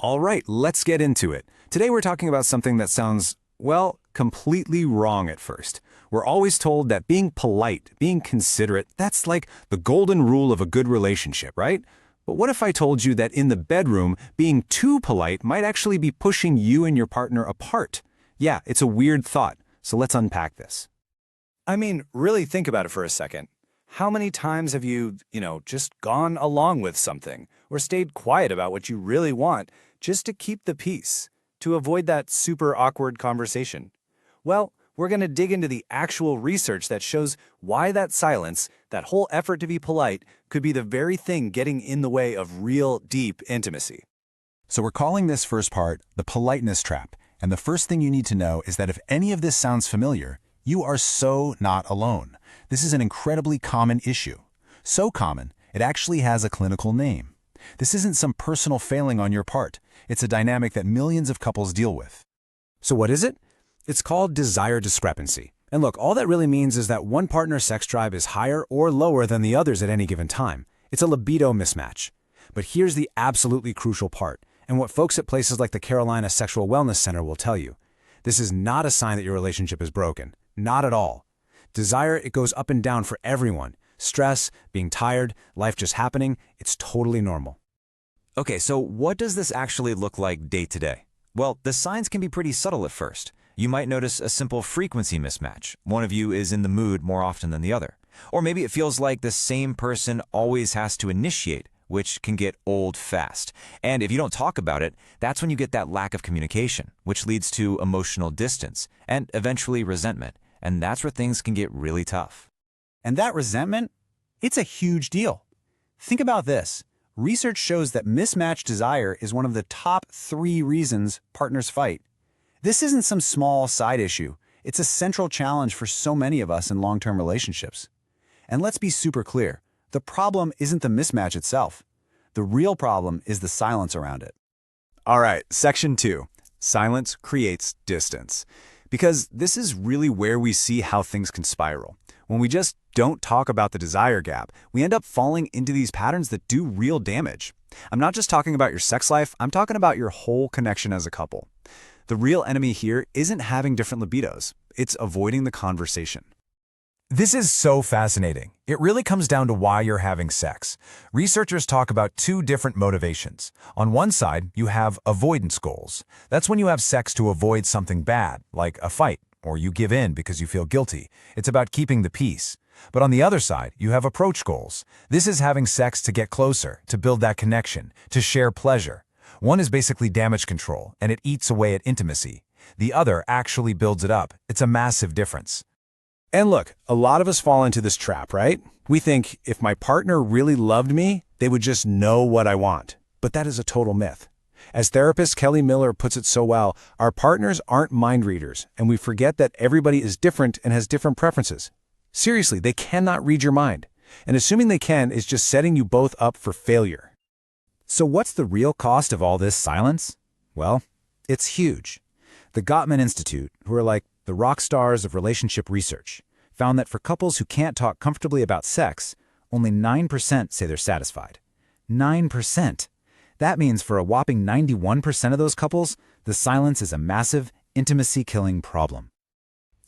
All right, let's get into it. Today we're talking about something that sounds, well, completely wrong at first. We're always told that being polite, being considerate, that's like the golden rule of a good relationship, right? But what if I told you that in the bedroom, being too polite might actually be pushing you and your partner apart? Yeah, it's a weird thought, so let's unpack this. I mean, really think about it for a second. How many times have you, just gone along with something or stayed quiet about what you really want just to keep the peace, to avoid that super awkward conversation? Well, we're going to dig into the actual research that shows why that silence, that whole effort to be polite, could be the very thing getting in the way of real, deep intimacy. So we're calling this first part the politeness trap. And the first thing you need to know is that if any of this sounds familiar, you are so not alone. This is an incredibly common issue. So common, it actually has a clinical name. This isn't some personal failing on your part. It's a dynamic that millions of couples deal with. So what is it? It's called desire discrepancy. And look, all that really means is that one partner's sex drive is higher or lower than the others at any given time. It's a libido mismatch. But here's the absolutely crucial part, and what folks at places like the Carolina Sexual Wellness Center will tell you. This is not a sign that your relationship is broken. Not at all. Desire, it goes up and down for everyone. Stress, being tired, life just happening, it's totally normal. Okay, so what does this actually look like day to day? Well, the signs can be pretty subtle at first. You might notice a simple frequency mismatch. One of you is in the mood more often than the other. Or maybe it feels like the same person always has to initiate, which can get old fast. And if you don't talk about it, that's when you get that lack of communication, which leads to emotional distance and eventually resentment. And that's where things can get really tough. And that resentment, it's a huge deal. Think about this. Research shows that mismatched desire is one of the top 3 reasons partners fight. This isn't some small side issue. It's a central challenge for so many of us in long-term relationships. And let's be super clear. The problem isn't the mismatch itself. The real problem is the silence around it. All right, section 2. Silence creates distance. Because this is really where we see how things can spiral. When we just don't talk about the desire gap, we end up falling into these patterns that do real damage. I'm not just talking about your sex life, I'm talking about your whole connection as a couple. The real enemy here isn't having different libidos, it's avoiding the conversation. This is so fascinating. It really comes down to why you're having sex. Researchers talk about 2 different motivations. On one side, you have avoidance goals. That's when you have sex to avoid something bad, like a fight, or you give in because you feel guilty. It's about keeping the peace. But on the other side, you have approach goals. This is having sex to get closer, to build that connection, to share pleasure. One is basically damage control, and it eats away at intimacy. The other actually builds it up. It's a massive difference. And look, a lot of us fall into this trap, right? We think if my partner really loved me, they would just know what I want. But that is a total myth. As therapist Kelly Miller puts it so well, our partners aren't mind readers, and we forget that everybody is different and has different preferences. Seriously, they cannot read your mind. And assuming they can is just setting you both up for failure. So what's the real cost of all this silence? Well, it's huge. The Gottman Institute, who are like the rock stars of relationship research, found that for couples who can't talk comfortably about sex, only 9% say they're satisfied. 9%. That means for a whopping 91% of those couples, the silence is a massive, intimacy-killing problem.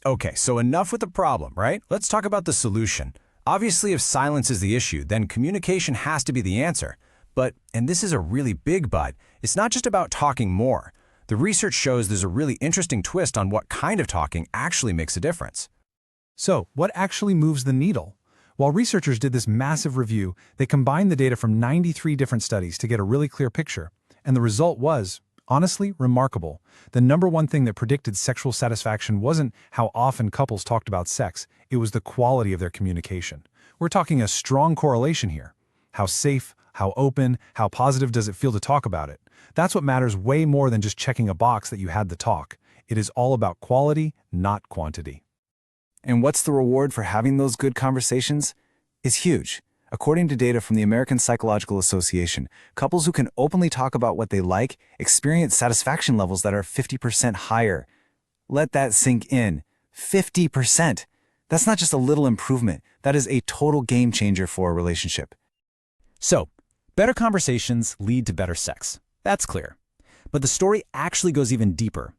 Okay, so enough with the problem, right? Let's talk about the solution. Obviously, if silence is the issue, then communication has to be the answer. But, and this is a really big but, it's not just about talking more. The research shows there's a really interesting twist on what kind of talking actually makes a difference. So, what actually moves the needle? While researchers did this massive review, they combined the data from 93 different studies to get a really clear picture. And the result was, honestly, remarkable. The number one thing that predicted sexual satisfaction wasn't how often couples talked about sex, it was the quality of their communication. We're talking a strong correlation here. How safe, how open, how positive does it feel to talk about it? That's what matters way more than just checking a box that you had the talk. It is all about quality, not quantity. And what's the reward for having those good conversations? It's huge. According to data from the American Psychological Association, couples who can openly talk about what they like experience satisfaction levels that are 50% higher. Let that sink in. 50%. That's not just a little improvement. That is a total game changer for a relationship. So, better conversations lead to better sex. That's clear. But the story actually goes even deeper.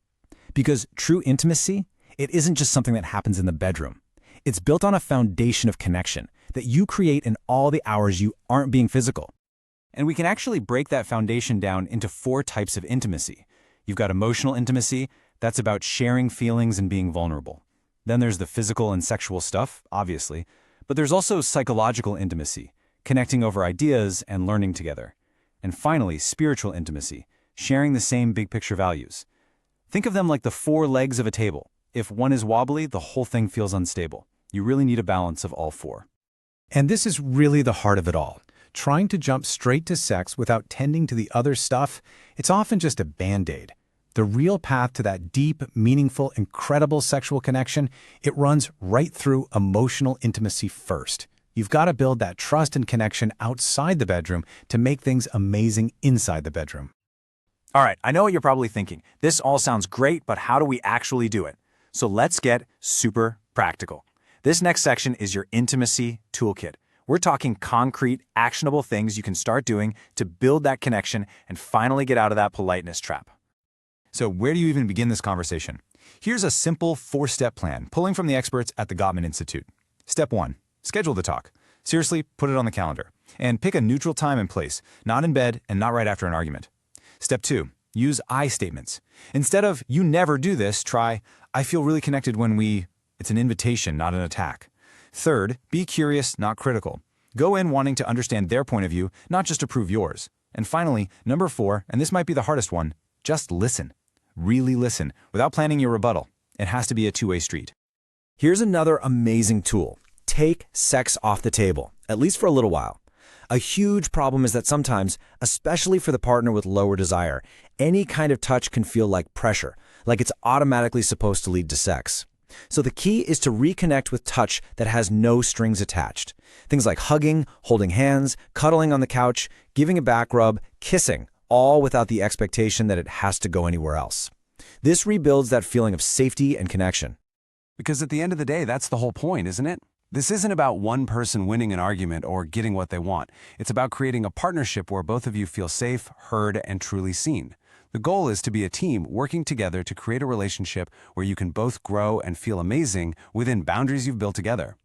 Because true intimacy, it isn't just something that happens in the bedroom. It's built on a foundation of connection that you create in all the hours you aren't being physical. And we can actually break that foundation down into 4 types of intimacy. You've got emotional intimacy, that's about sharing feelings and being vulnerable. Then there's the physical and sexual stuff, obviously, but there's also psychological intimacy, connecting over ideas and learning together. And finally, spiritual intimacy, sharing the same big picture values. Think of them like the 4 legs of a table. If one is wobbly, the whole thing feels unstable. You really need a balance of all 4. And this is really the heart of it all. Trying to jump straight to sex without tending to the other stuff, it's often just a band-aid. The real path to that deep, meaningful, incredible sexual connection, it runs right through emotional intimacy first. You've got to build that trust and connection outside the bedroom to make things amazing inside the bedroom. All right, I know what you're probably thinking. This all sounds great, but how do we actually do it? So let's get super practical. This next section is your intimacy toolkit. We're talking concrete, actionable things you can start doing to build that connection and finally get out of that politeness trap. So where do you even begin this conversation? Here's a simple 4-step plan, pulling from the experts at the Gottman Institute. Step 1, schedule the talk. Seriously, put it on the calendar. And pick a neutral time and place, not in bed and not right after an argument. Step 2, use I statements. Instead of, you never do this, try, I feel really connected when we... It's an invitation, not an attack. Third, be curious, not critical. Go in wanting to understand their point of view, not just to prove yours. And finally, number 4, and this might be the hardest one, just listen. Really listen, without planning your rebuttal. It has to be a two-way street. Here's another amazing tool. Take sex off the table, at least for a little while. A huge problem is that sometimes, especially for the partner with lower desire, any kind of touch can feel like pressure, like it's automatically supposed to lead to sex. So the key is to reconnect with touch that has no strings attached. Things like hugging, holding hands, cuddling on the couch, giving a back rub, kissing, all without the expectation that it has to go anywhere else. This rebuilds that feeling of safety and connection. Because at the end of the day, that's the whole point, isn't it? This isn't about one person winning an argument or getting what they want. It's about creating a partnership where both of you feel safe, heard, and truly seen. The goal is to be a team working together to create a relationship where you can both grow and feel amazing within boundaries you've built together.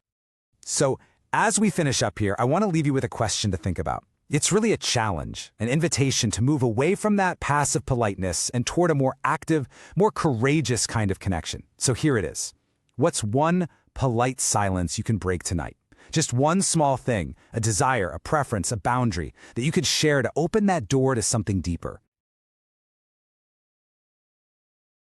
So, as we finish up here, I want to leave you with a question to think about. It's really a challenge, an invitation to move away from that passive politeness and toward a more active, more courageous kind of connection. So here it is. What's one polite silence you can break tonight? Just one small thing, a desire, a preference, a boundary that you could share to open that door to something deeper.